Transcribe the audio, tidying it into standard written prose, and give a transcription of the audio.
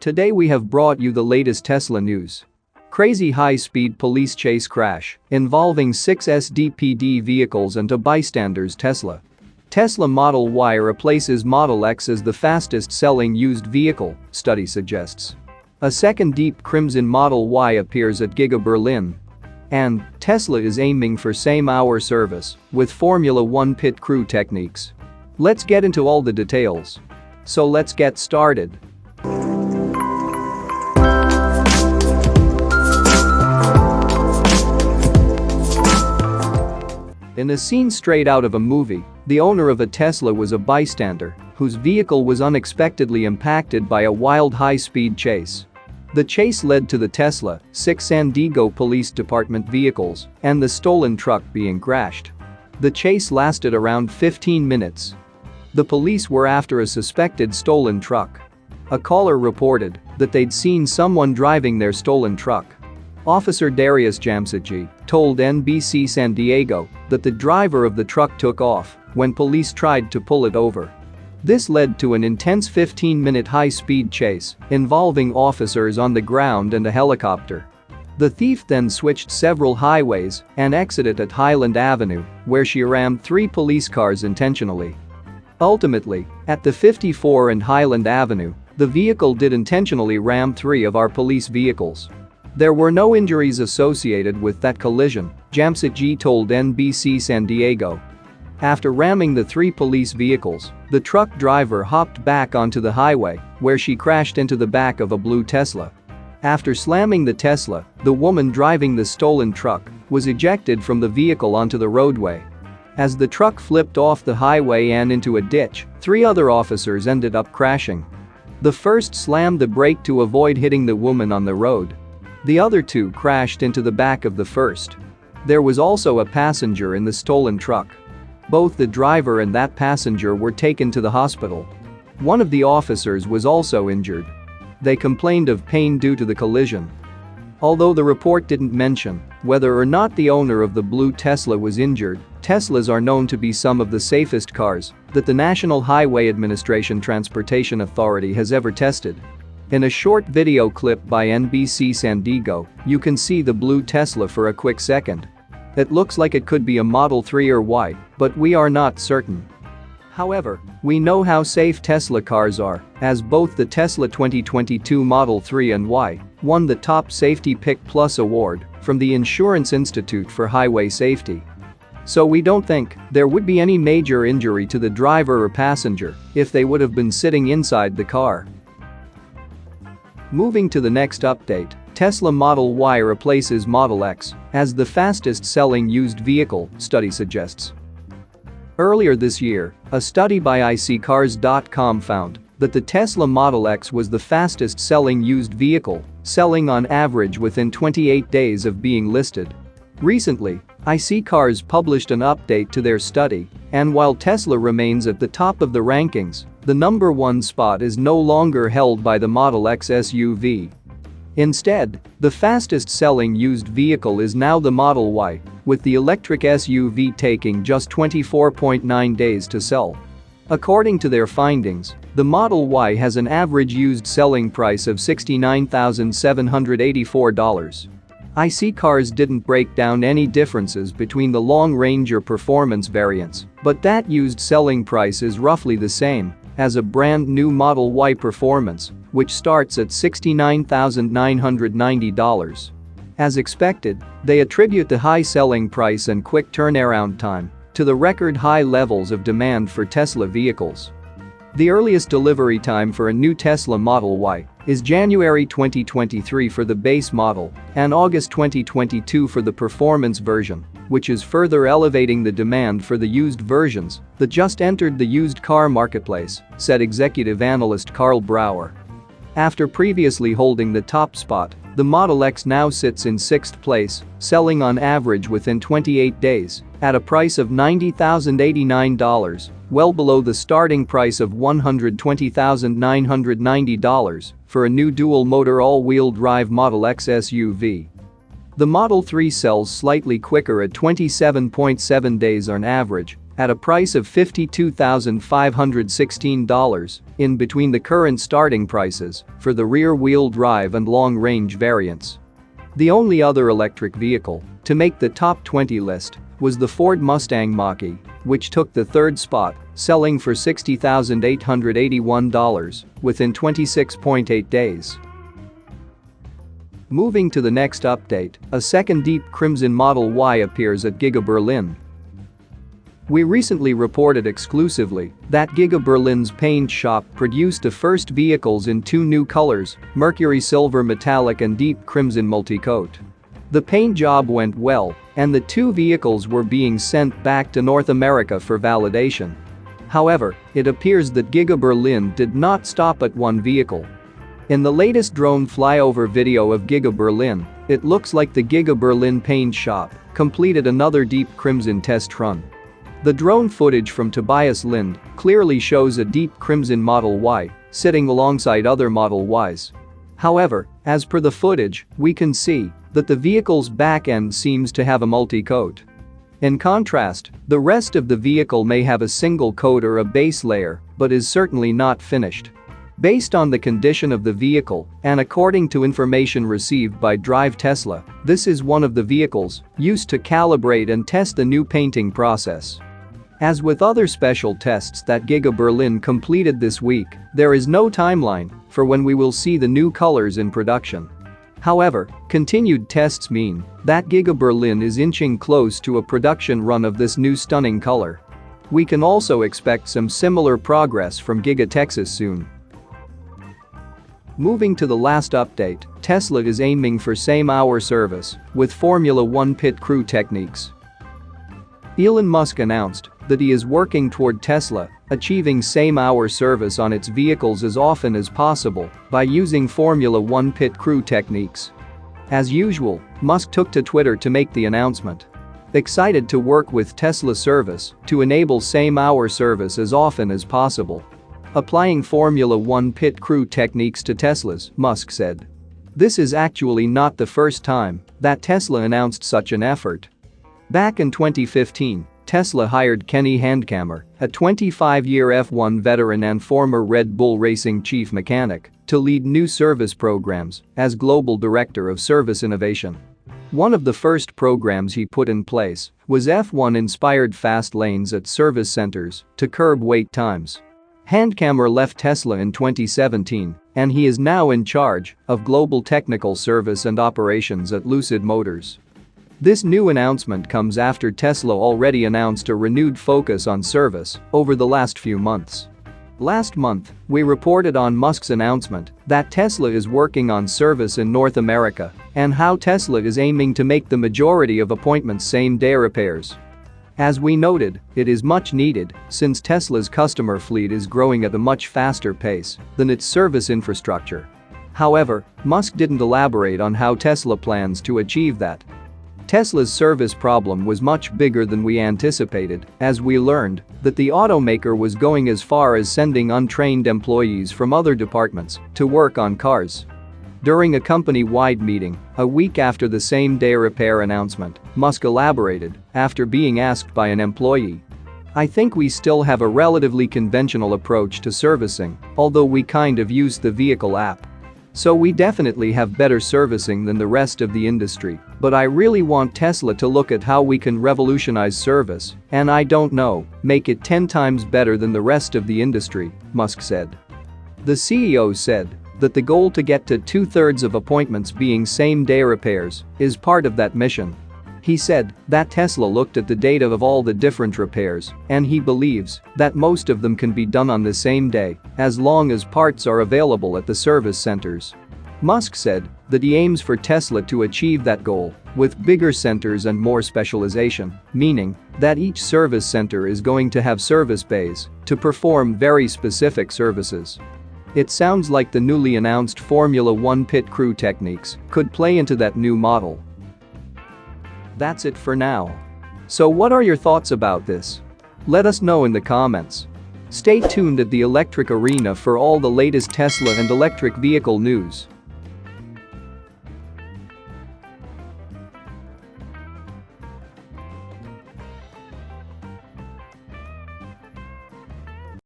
Today we have brought you the latest Tesla news. Crazy high-speed police chase crash involving 6 SDPD vehicles and a bystander's Tesla. Tesla Model Y replaces Model X as the fastest-selling used vehicle, study suggests. A second deep crimson Model Y appears at Giga Berlin. And Tesla is aiming for SameHour service with Formula One pit crew techniques. Let's get into all the details. So let's get started. In a scene straight out of a movie, the owner of a Tesla was a bystander whose vehicle was unexpectedly impacted by a wild high-speed chase. The chase led to the Tesla, 6 San Diego Police Department vehicles, and the stolen truck being crashed. The chase lasted around 15 minutes. The police were after a suspected stolen truck. A caller reported that they'd seen someone driving their stolen truck. Officer Darius Jamsagi told NBC San Diego that the driver of the truck took off when police tried to pull it over. This led to an intense 15-minute high-speed chase involving officers on the ground and a helicopter. The thief then switched several highways and exited at Highland Avenue, where she rammed 3 police cars intentionally. Ultimately, at the 54 and Highland Avenue, the vehicle did intentionally ram 3 of our police vehicles. There were no injuries associated with that collision, Jamsagi told NBC San Diego. After ramming the 3 police vehicles, the truck driver hopped back onto the highway, where she crashed into the back of a blue Tesla. After slamming the Tesla, the woman driving the stolen truck was ejected from the vehicle onto the roadway. As the truck flipped off the highway and into a ditch, 3 other officers ended up crashing. The first slammed the brake to avoid hitting the woman on the road. The other 2 crashed into the back of the first. There was also a passenger in the stolen truck. Both the driver and that passenger were taken to the hospital. One of the officers was also injured. They complained of pain due to the collision. Although the report didn't mention whether or not the owner of the blue Tesla was injured, Teslas are known to be some of the safest cars that the National Highway Administration Transportation Authority has ever tested. In a short video clip by NBC San Diego, you can see the blue Tesla for a quick second. It looks like it could be a Model 3 or Y, but we are not certain. However, we know how safe Tesla cars are, as both the Tesla 2022 Model 3 and Y won the Top Safety Pick Plus award from the Insurance Institute for Highway Safety. So we don't think there would be any major injury to the driver or passenger if they would have been sitting inside the car. Moving to the next update, Tesla Model Y replaces Model X as the fastest-selling used vehicle, study suggests. Earlier this year, a study by iSeeCars.com found that the Tesla Model X was the fastest-selling used vehicle, selling on average within 28 days of being listed. Recently, iSeeCars published an update to their study, and while Tesla remains at the top of the rankings, the number 1 spot is no longer held by the Model X SUV. Instead, the fastest-selling used vehicle is now the Model Y, with the electric SUV taking just 24.9 days to sell. According to their findings, the Model Y has an average used selling price of $69,784. iSeeCars didn't break down any differences between the long-range or performance variants, but that used selling price is roughly the same as a brand new Model Y Performance, which starts at $69,990. As expected, they attribute the high selling price and quick turnaround time to the record high levels of demand for Tesla vehicles. The earliest delivery time for a new Tesla Model Y is January 2023 for the base model and August 2022 for the performance version, which is further elevating the demand for the used versions that just entered the used car marketplace, said executive analyst Carl Brower. After previously holding the top spot, the Model X now sits in 6th place, selling on average within 28 days at a price of $90,089, well below the starting price of $120,990 for a new dual-motor all-wheel drive Model X SUV. The Model 3 sells slightly quicker at 27.7 days on average at a price of $52,516 in between the current starting prices for the rear-wheel drive and long-range variants. The only other electric vehicle to make the top 20 list was the Ford Mustang Mach-E, which took the third spot, selling for $60,881 within 26.8 days. Moving to the next update, a second deep crimson Model Y appears at Giga Berlin. We recently reported exclusively that Giga Berlin's paint shop produced the first vehicles in two new colors, Mercury Silver Metallic and Deep Crimson Multicoat. The paint job went well, and the two vehicles were being sent back to North America for validation. However, it appears that Giga Berlin did not stop at one vehicle. In the latest drone flyover video of Giga Berlin, it looks like the Giga Berlin paint shop completed another deep crimson test run. The drone footage from Tobias Lind clearly shows a deep crimson Model Y sitting alongside other Model Ys. However, as per the footage, we can see that the vehicle's back end seems to have a multi-coat. In contrast, the rest of the vehicle may have a single coat or a base layer, but is certainly not finished. Based on the condition of the vehicle and according to information received by Drive Tesla, this is one of the vehicles used to calibrate and test the new painting process. As with other special tests that Giga Berlin completed this week, there is no timeline for when we will see the new colors in production. However, continued tests mean that Giga Berlin is inching close to a production run of this new stunning color. We can also expect some similar progress from Giga Texas soon. Moving to the last update, Tesla is aiming for SameHour service with Formula One pit crew techniques. Elon Musk announced that he is working toward Tesla achieving SameHour service on its vehicles as often as possible by using Formula One pit crew techniques. As usual, Musk took to Twitter to make the announcement. Excited to work with Tesla service to enable SameHour service as often as possible. Applying Formula One pit crew techniques to Teslas, Musk said. This is actually not the first time that Tesla announced such an effort. Back in 2015, Tesla hired Kenny Handkammer, a 25-year F1 veteran and former Red Bull Racing chief mechanic, to lead new service programs as global director of service innovation. One of the first programs he put in place was F1-inspired fast lanes at service centers to curb wait times. Handkammer left Tesla in 2017, and he is now in charge of global technical service and operations at Lucid Motors. This new announcement comes after Tesla already announced a renewed focus on service over the last few months. Last month, we reported on Musk's announcement that Tesla is working on service in North America and how Tesla is aiming to make the majority of appointments same-day repairs. As we noted, it is much needed since Tesla's customer fleet is growing at a much faster pace than its service infrastructure. However, Musk didn't elaborate on how Tesla plans to achieve that. Tesla's service problem was much bigger than we anticipated, as we learned that the automaker was going as far as sending untrained employees from other departments to work on cars. During a company-wide meeting, a week after the same-day repair announcement, Musk elaborated after being asked by an employee. I think we still have a relatively conventional approach to servicing, although we kind of use the vehicle app. So we definitely have better servicing than the rest of the industry, but I really want Tesla to look at how we can revolutionize service, and I don't know, make it 10 times better than the rest of the industry, Musk said. The CEO said that the goal to get to 2/3 of appointments being same-day repairs is part of that mission. He said that Tesla looked at the data of all the different repairs and he believes that most of them can be done on the same day as long as parts are available at the service centers. Musk said that he aims for Tesla to achieve that goal with bigger centers and more specialization, meaning that each service center is going to have service bays to perform very specific services. It sounds like the newly announced Formula One pit crew techniques could play into that new model. That's it for now. So what are your thoughts about this? Let us know in the comments. Stay tuned at the Electric Arena for all the latest Tesla and electric vehicle news.